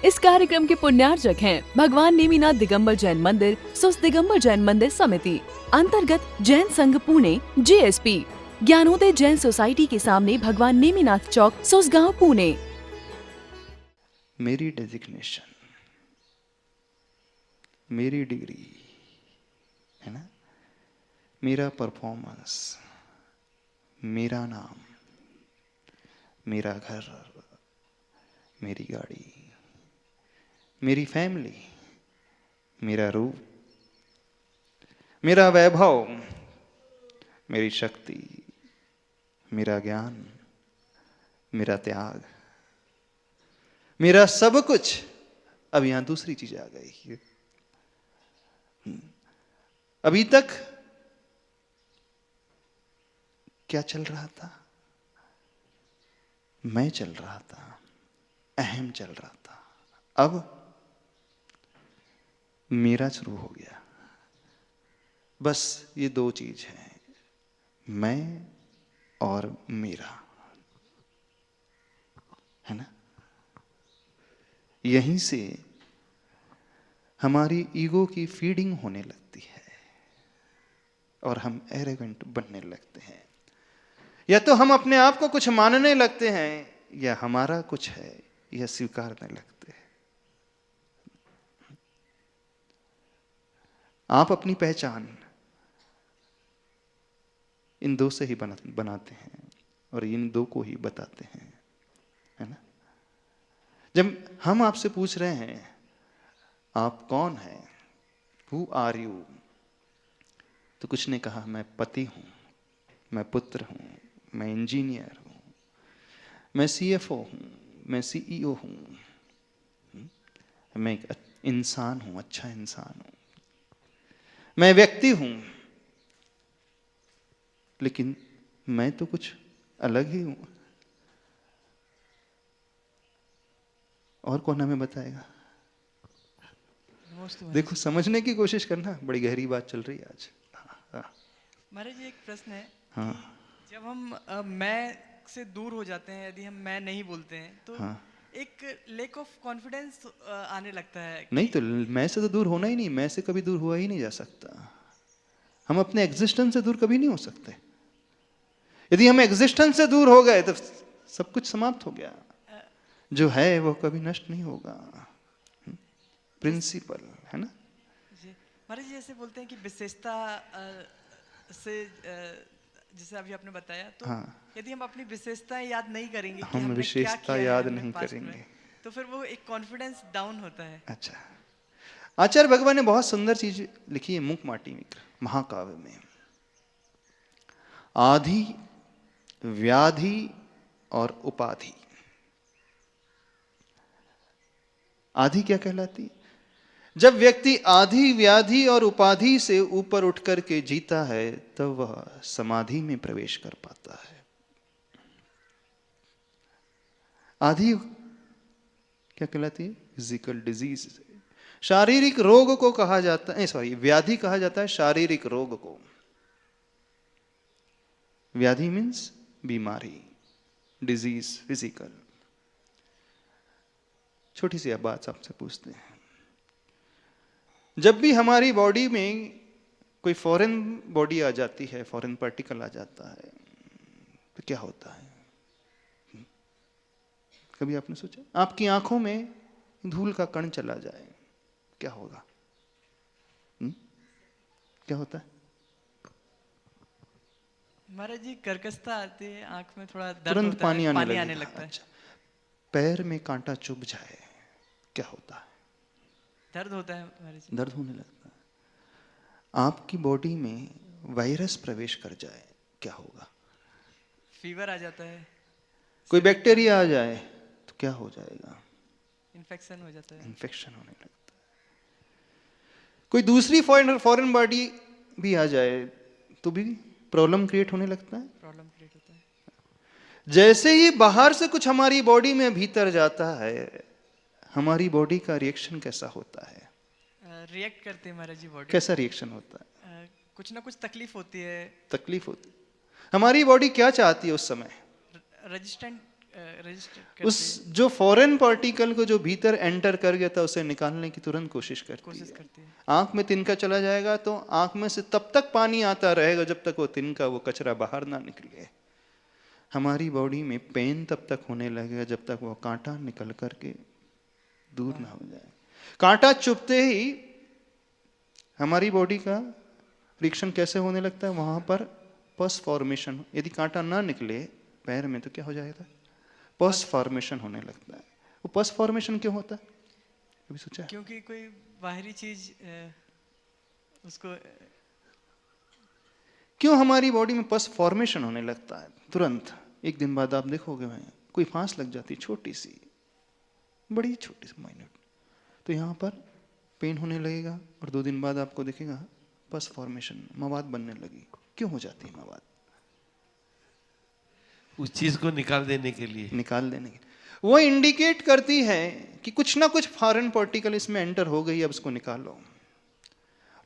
इस कार्यक्रम के पुण्यार्चक हैं भगवान नेमिनाथ दिगंबर जैन मंदिर, सुस दिगंबर जैन मंदिर समिति, अंतर्गत जैन संघ पुणे JSP, ज्ञानोदय जैन सोसाइटी के सामने भगवान नेमिनाथ चौक, सुसगांव, पुणे। मेरी डेजिग्नेशन, मेरी डिग्री है ना, मेरा परफॉर्मेंस, मेरा नाम, मेरा घर, मेरी गाड़ी, मेरी फैमिली, मेरा रूप, मेरा वैभव, मेरी शक्ति, मेरा ज्ञान, मेरा त्याग, मेरा सब कुछ। अब यहां दूसरी चीज आ गई। अभी तक क्या चल रहा था? मैं चल रहा था, अहम चल रहा था। अब मेरा शुरू हो गया। बस ये दो चीज है, मैं और मेरा, है ना। यहीं से हमारी ईगो की फीडिंग होने लगती है और हम एरोगेंट बनने लगते हैं। या तो हम अपने आप को कुछ मानने लगते हैं, या हमारा कुछ है यह स्वीकारने लगते हैं। आप अपनी पहचान इन दो से ही बनाते हैं और इन दो को ही बताते हैं, है ना। जब हम आपसे पूछ रहे हैं आप कौन हैं, हु आर यू, तो कुछ ने कहा मैं पति हूं, मैं पुत्र हूं, मैं इंजीनियर हूं, मैं CFO हूं, मैं CEO हूं, मैं एक इंसान हूं, अच्छा इंसान हूं, मैं व्यक्ति हूं। लेकिन मैं तो कुछ अलग ही हूं। और कौन हमें बताएगा? देखो, समझने की कोशिश करना, बड़ी गहरी बात चल रही है आज। महाराज जी, एक प्रश्न है। हाँ। जब हम मैं से दूर हो जाते हैं, यदि हम मैं नहीं बोलते हैं, तो हाँ। एक लेक ऑफ कॉन्फिडेंस आने लगता है। नहीं तो मैं से तो दूर होना ही नहीं, मैं से कभी दूर हुआ ही नहीं जा सकता। हम अपने एग्जिस्टेंस से दूर कभी नहीं हो सकते। यदि हम एग्जिस्टेंस से दूर हो गए तो सब कुछ समाप्त हो गया। जो है वो कभी नष्ट नहीं होगा। प्रिंसिपल, है ना। महाराज जी, ऐसे बोलते हैं कि विशेषता से जैसे अभी आपने बताया, तो हाँ। यदि हम अपनी विशेषताएं याद नहीं करेंगे कि हम हमने विशेषता क्या किया याद है हमने नहीं पास्ट करेंगे, में, तो फिर वो एक कॉन्फिडेंस डाउन होता है। अच्छा। आचार्य भगवान ने बहुत सुंदर चीज लिखी है मुकमाटिमिक्र महाकाव्य में। आधि, व्याधि और उपाधि। आधि क्या कहलाती? जब व्यक्ति आधि, व्याधि और उपाधि से ऊपर उठ करके जीता है, तब वह समाधि में प्रवेश कर पाता है। आधि क्या कहलाती है? फिजिकल डिजीज, शारीरिक रोग को कहा जाता है। सॉरी, व्याधि कहा जाता है शारीरिक रोग को। व्याधि मीन्स बीमारी, डिजीज, फिजिकल। छोटी सी बात आपसे पूछते हैं, जब भी हमारी बॉडी में कोई फॉरेन बॉडी आ जाती है, फॉरेन पार्टिकल आ जाता है, तो क्या होता है? कभी आपने सोचा? आपकी आंखों में धूल का कण चला जाए, क्या होगा? क्या होता है? महाराज जी, कर्कशता आती है, आंख में थोड़ा दर्द तुरंत होता है, पानी आने लगता लगता है। अच्छा। पैर में कांटा चुभ जाए, क्या होता है? दर्द होता है महाराज जी। दर्द होने लगता है। आपकी बॉडी में वायरस प्रवेश कर जाए, क्या होगा? फीवर आ जाता है। कोई बैक्टीरिया आ जाए तो क्या हो जाएगा? इन्फेक्शन हो जाता है। इन्फेक्शन होने लगता है। कोई दूसरी फॉरेन बॉडी भी आ जाए तो भी प्रॉब्लम क्रिएट होने लगता है। प्रॉब्लम क्रिएट होता है। जैसे ही बाहर से कुछ हमारी बॉडी में भीतर जाता है, हमारी बॉडी का रिएक्शन कैसा होता है? रिएक्ट करते हैं महाराज जी बॉडी। कैसा रिएक्शन होता है? कुछ ना कुछ तकलीफ होती है। तकलीफ होती है। हमारी बॉडी क्या चाहती है उस समय? रेजिस्टेंट रजिस्टर उस जो फॉरेन पार्टिकल को जो भीतर एंटर कर गया था उसे निकालने की तुरंत कोशिश करती है। आंख में तिनका चला जाएगा तो आंख में से तब तक पानी आता रहेगा जब तक वो तिनका, वो कचरा बाहर ना निकले। हमारी बॉडी में पेन तब तक होने लगेगा जब तक वो कांटा निकल करके दूर ना हो जाए। कांटा चुभते ही हमारी बॉडी का रिएक्शन कैसे होने लगता है, वहां पर पस फॉर्मेशन, यदि कांटा ना निकले पैर में तो क्या हो जाएगा, पस फॉर्मेशन होने लगता है। वो पस फॉर्मेशन क्यों होता है, कभी सोचा है? क्योंकि कोई बाहरी चीज उसको क्यों हमारी बॉडी में पस फॉर्मेशन होने लगता है? तुरंत एक दिन बाद आप देखोगे वहीं कोई फांस लग जाती, छोटी सी, बड़ी छोटी सी, माइन्यूट, तो यहाँ पर पेन होने लगेगा और 2 दिन बाद आपको दिखेगा पस फॉर्मेशन, मवाद बनने लगी। क्यों हो जाती है मवाद? उस चीज को निकाल देने के लिए, वो इंडिकेट करती है कि कुछ ना कुछ फॉरेन पार्टिकल इसमें एंटर हो गई, अब इसको निकालो।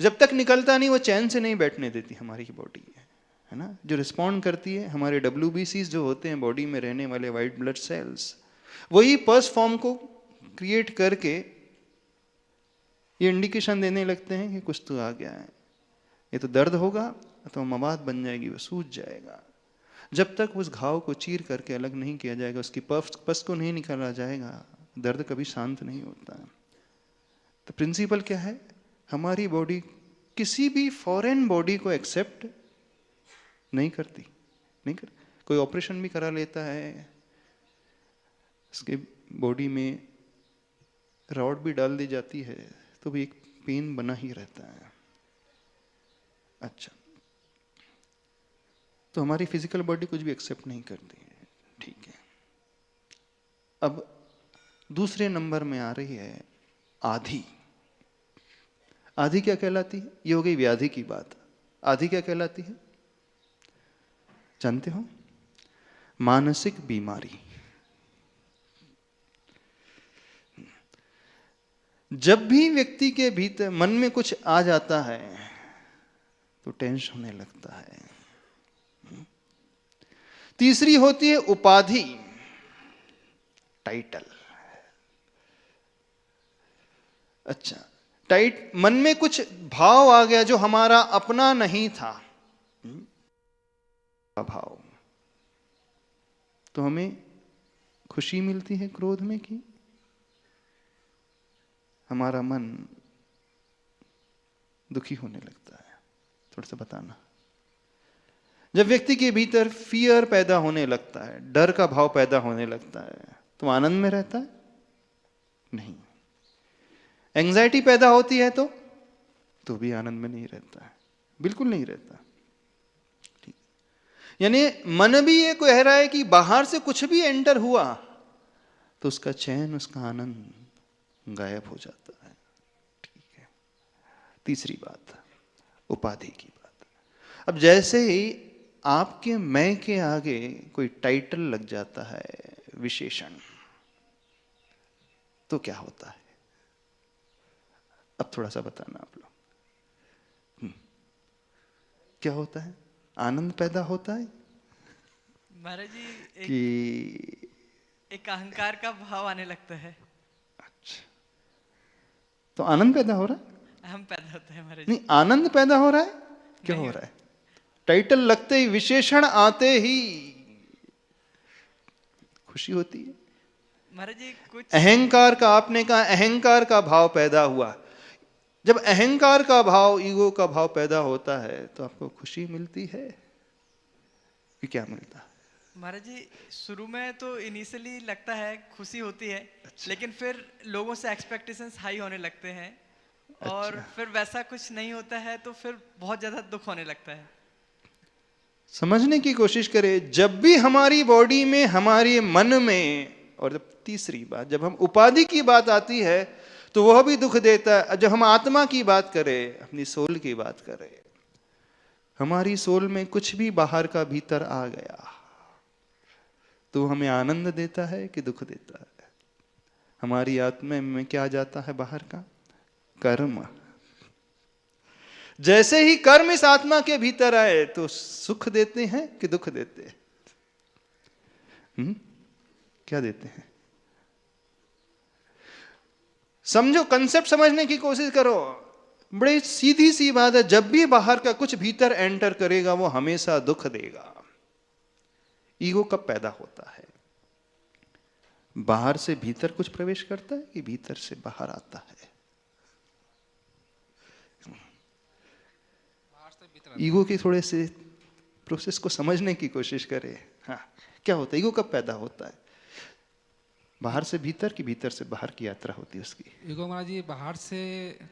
जब तक निकलता नहीं वो चैन से नहीं बैठने देती हमारी बॉडी, है ना। जो रिस्पॉन्ड करती है हमारे WBCs जो होते हैं बॉडी में रहने वाले वाइट ब्लड सेल्स, वही पस फॉर्म को क्रिएट करके ये इंडिकेशन देने लगते हैं कि कुछ तो आ गया है, ये तो दर्द होगा तो मवाद बन जाएगी, वो सूज जाएगा। जब तक उस घाव को चीर करके अलग नहीं किया जाएगा, उसकी पस को नहीं निकाला जाएगा, दर्द कभी शांत नहीं होता। तो प्रिंसिपल क्या है, हमारी बॉडी किसी भी फॉरेन बॉडी को एक्सेप्ट नहीं करती, कोई ऑपरेशन भी करा लेता है, उसके बॉडी में रॉड भी डाल दी जाती है तो भी एक पेन बना ही रहता है। अच्छा, तो हमारी फिजिकल बॉडी कुछ भी एक्सेप्ट नहीं करती है, ठीक है। अब दूसरे नंबर में आ रही है आधि। आधि क्या कहलाती है? ये हो गई व्याधि की बात। आधि क्या कहलाती है जानते हो? मानसिक बीमारी। जब भी व्यक्ति के भीतर मन में कुछ आ जाता है तो टेंशन होने लगता है। तीसरी होती है उपाधि, टाइटल। अच्छा, मन में कुछ भाव आ गया जो हमारा अपना नहीं था, भाव, तो हमें खुशी मिलती है क्रोध में कि हमारा मन दुखी होने लगता है? थोड़ा सा बताना। जब व्यक्ति के भीतर फियर पैदा होने लगता है, डर का भाव पैदा होने लगता है, तो आनंद में रहता है? नहीं। एंजाइटी पैदा होती है तो भी आनंद में नहीं रहता है, बिल्कुल नहीं रहता। ठीक, यानी मन भी ये कह रहा है कि बाहर से कुछ भी एंटर हुआ तो उसका चैन, उसका आनंद गायब हो जाता है। ठीक है। तीसरी बात, उपाधि की बात। अब जैसे ही आपके मैं के आगे कोई टाइटल लग जाता है, विशेषण, तो क्या होता है? अब थोड़ा सा बताना आप लोग। क्या होता है? आनंद पैदा होता है महाराज जी, कि एक अहंकार का भाव आने लगता है। अच्छा, तो आनंद पैदा हो रहा है? हम पैदा होते हैं महाराज जी। नहीं, आनंद पैदा हो रहा है? क्या हो रहा है? टाइटल लगते ही, विशेषण आते ही खुशी होती है महाराज जी। कुछ अहंकार का, आपने कहा अहंकार का भाव पैदा हुआ। जब अहंकार का भाव, ईगो का भाव पैदा होता है तो आपको खुशी मिलती है कि क्या मिलता है? महाराज जी, शुरू में तो इनिशियली लगता है खुशी होती है। अच्छा। लेकिन फिर लोगों से एक्सपेक्टेशंस हाई होने लगते हैं। अच्छा। और फिर वैसा कुछ नहीं होता है तो फिर बहुत ज्यादा दुख होने लगता है। समझने की कोशिश करें, जब भी हमारी बॉडी में, हमारे मन में, और जब तीसरी बात, जब हम उपाधि की बात आती है तो वह भी दुख देता है। जब हम आत्मा की बात करें, अपनी सोल की बात करें, हमारी सोल में कुछ भी बाहर का भीतर आ गया तो हमें आनंद देता है कि दुख देता है? हमारी आत्मा में क्या जाता है बाहर का? कर्म। जैसे ही कर्म इस आत्मा के भीतर आए तो सुख देते हैं कि दुख देते हैं? क्या देते हैं? समझो, कंसेप्ट समझने की कोशिश करो। बड़ी सीधी सी बात है, जब भी बाहर का कुछ भीतर एंटर करेगा वो हमेशा दुख देगा। ईगो कब पैदा होता है? बाहर से भीतर कुछ प्रवेश करता है कि भीतर से बाहर आता है? ईगो की थोड़े से प्रोसेस को समझने की कोशिश करें। हाँ, क्या होता है? ईगो कब पैदा होता है? बाहर से भीतर की भीतर से बाहर की यात्रा होती है उसकी। ईगो महाराज जी, बाहर से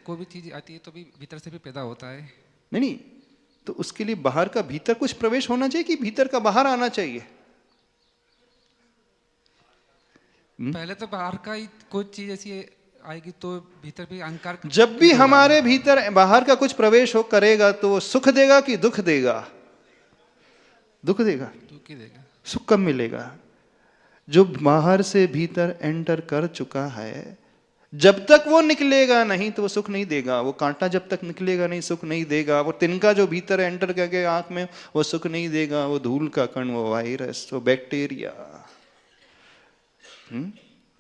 कोई भी चीज आती है तो भी भीतर से भी पैदा होता है। नहीं, तो उसके लिए बाहर का भीतर कुछ प्रवेश होना चाहिए कि भीतर का बाहर आना चाहिए? पहले तो बाहर का ही कोई चीज ऐसी आएगी तो भीतर भी अहंकार। जब भी हमारे भीतर बाहर का कुछ प्रवेश हो करेगा तो वो सुख देगा कि दुख देगा? दुख देगा। दुख ही देगा। सुख कब मिलेगा? जो बाहर से भीतर एंटर कर चुका है, जब तक वो निकलेगा नहीं तो वो सुख नहीं देगा। वो कांटा जब तक निकलेगा नहीं सुख नहीं देगा। वो तिनका जो भीतर एंटर करके आंख में, वो सुख नहीं देगा। वो धूल का कण, वो वायरस, वो बैक्टीरिया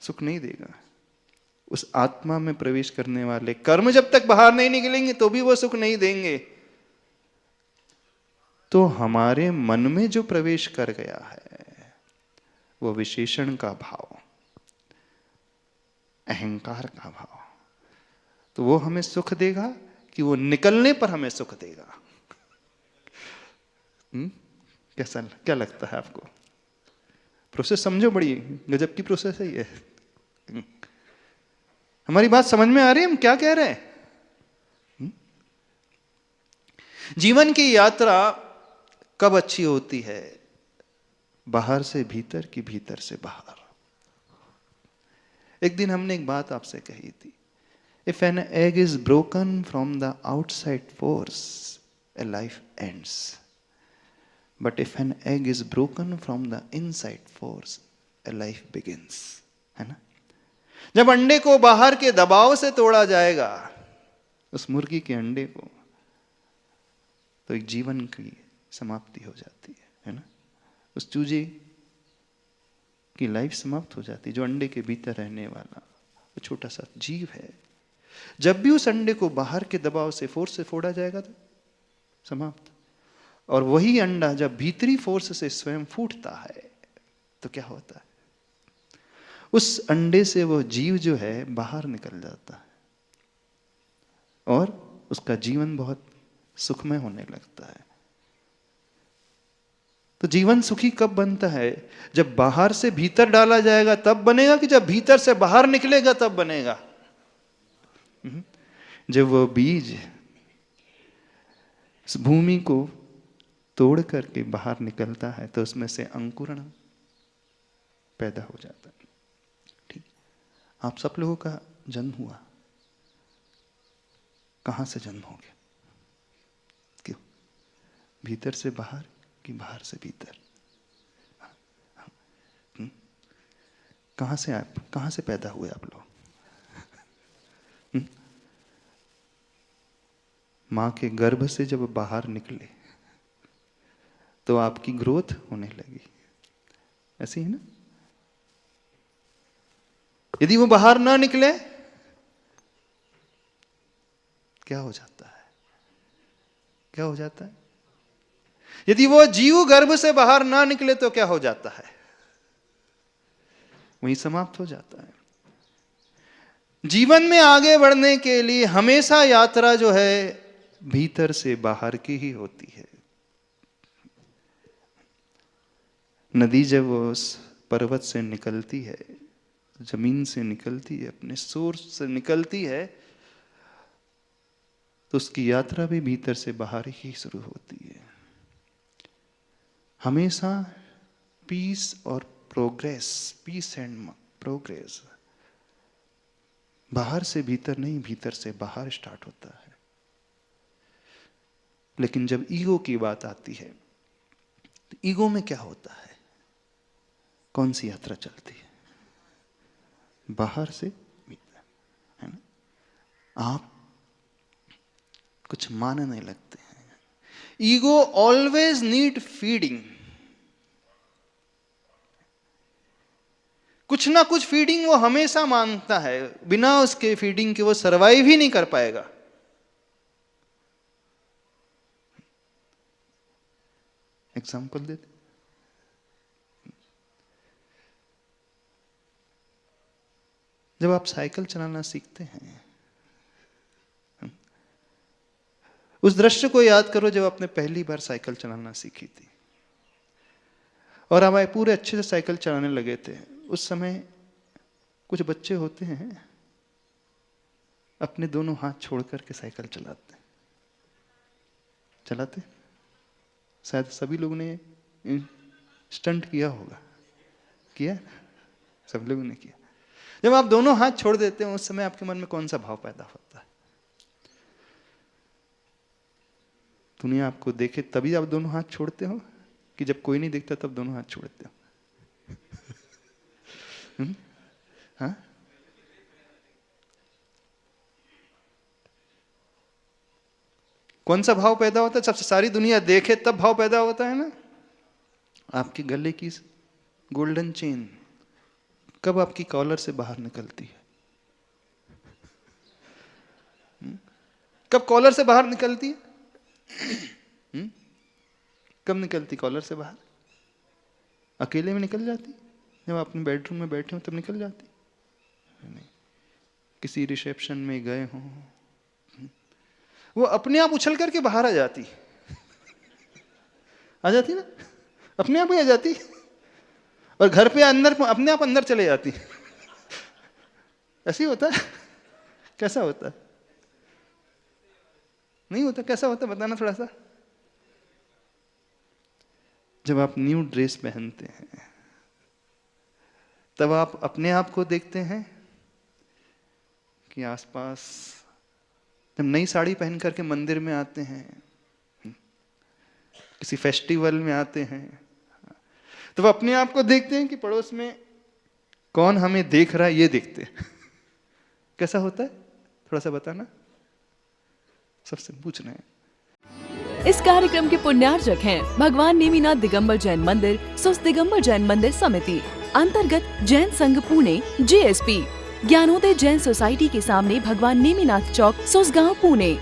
सुख नहीं देगा। उस आत्मा में प्रवेश करने वाले कर्म जब तक बाहर नहीं निकलेंगे तो भी वो सुख नहीं देंगे। तो हमारे मन में जो प्रवेश कर गया है वो विशेषण का भाव, अहंकार का भाव, तो वो हमें सुख देगा कि वो निकलने पर हमें सुख देगा? कैसा, क्या लगता है आपको? प्रोसेस समझो, बड़ी गजब की प्रोसेस है ये। हमारी बात समझ में आ रही है हम क्या कह रहे हैं? जीवन की यात्रा कब अच्छी होती है? बाहर से भीतर की भीतर से बाहर। एक दिन हमने एक बात आपसे कही थी, if an egg is broken from the outside force A life ends, but if an egg is broken from the inside force A life begins. है ना? जब अंडे को बाहर के दबाव से तोड़ा जाएगा, उस मुर्गी के अंडे को, तो एक जीवन की समाप्ति हो जाती है ना? उस चूजे की लाइफ समाप्त हो जाती है, जो अंडे के भीतर रहने वाला वो छोटा सा जीव है। जब भी उस अंडे को बाहर के दबाव से, फोर्स से फोड़ा जाएगा तो समाप्त। और वही अंडा जब भीतरी फोर्स से स्वयं फूटता है तो क्या होता है? उस अंडे से वो जीव जो है बाहर निकल जाता है और उसका जीवन बहुत सुखमय होने लगता है। तो जीवन सुखी कब बनता है? जब बाहर से भीतर डाला जाएगा तब बनेगा, कि जब भीतर से बाहर निकलेगा तब बनेगा? जब वो बीज इस भूमि को तोड़ करके बाहर निकलता है तो उसमें से अंकुरण पैदा हो जाता है। ठीक, आप सब लोगों का जन्म हुआ, कहां से जन्म हो गया? क्यों? भीतर से बाहर कि बाहर से भीतर? कहां से पैदा हुए आप लोग? मां के गर्भ से जब बाहर निकले तो आपकी ग्रोथ होने लगी, ऐसी है ना? यदि वो बाहर ना निकले क्या हो जाता है? क्या हो जाता है? यदि वो जीव गर्भ से बाहर ना निकले तो क्या हो जाता है? वहीं समाप्त हो जाता है। जीवन में आगे बढ़ने के लिए हमेशा यात्रा जो है भीतर से बाहर की ही होती है। नदी जब उस पर्वत से निकलती है, जमीन से निकलती है, अपने सोर्स से निकलती है, तो उसकी यात्रा भी भीतर से बाहर ही शुरू होती है। हमेशा पीस और प्रोग्रेस, पीस एंड प्रोग्रेस बाहर से भीतर नहीं, भीतर से बाहर स्टार्ट होता है। लेकिन जब ईगो की बात आती है तो ईगो में क्या होता है? कौन सी यात्रा चलती है? बाहर से भीतर, है ना? आप कुछ मानने लगते हैं। Ego always need feeding. कुछ ना कुछ फीडिंग वो हमेशा मांगता है, बिना उसके फीडिंग के वो सरवाइव ही नहीं कर पाएगा। एग्जाम्पल देते, जब आप साइकिल चलाना सीखते हैं, उस दृश्य को याद करो जब आपने पहली बार साइकिल चलाना सीखी थी और अब आप पूरे अच्छे से साइकिल चलाने लगे थे। उस समय कुछ बच्चे होते हैं अपने दोनों हाथ छोड़ करके साइकिल चलाते, शायद सभी लोगों ने स्टंट किया होगा, किया, सब लोगों ने किया। जब आप दोनों हाथ छोड़ देते हैं उस समय आपके मन में कौन सा भाव पैदा होता है? दुनिया आपको देखे तभी आप दोनों हाथ छोड़ते हो कि जब कोई नहीं दिखता तब दोनों हाथ छोड़ते हो? हाँ? कौन सा भाव पैदा होता है? सबसे सारी दुनिया देखे तब भाव पैदा होता है ना। आपके गले की गोल्डन चेन कब आपकी कॉलर से बाहर निकलती है? कब कॉलर से बाहर निकलती है? कब निकलती कॉलर से बाहर? अकेले में निकल जाती? जब आप अपने बेडरूम में बैठे हो तब निकल जाती? नहीं, किसी रिसेप्शन में गए हो, वो अपने आप उछल करके बाहर आ जाती ना, अपने आप ही आ जाती। और घर पे अंदर अपने आप अंदर चले जाती। ऐसे ही होता है? कैसा होता है? नहीं होता? कैसा होता है बताना थोड़ा सा। जब आप न्यू ड्रेस पहनते हैं तब आप अपने आप को देखते हैं कि आसपास, जब नई साड़ी पहन करके मंदिर में आते हैं, किसी फेस्टिवल में आते हैं, तो वो अपने आप को देखते हैं कि पड़ोस में कौन हमें देख रहा है, ये देखते हैं। कैसा होता है थोड़ा सा बताना, सबसे पूछना है। इस कार्यक्रम के पुण्यार्जक हैं भगवान नेमिनाथ दिगंबर जैन मंदिर, सुस दिगंबर जैन मंदिर समिति, अंतर्गत जैन संघ पुणे, JSP, ज्ञानोदय जैन सोसाइटी के सामने भगवान नेमिनाथ चौक, सुसगांव, पुणे।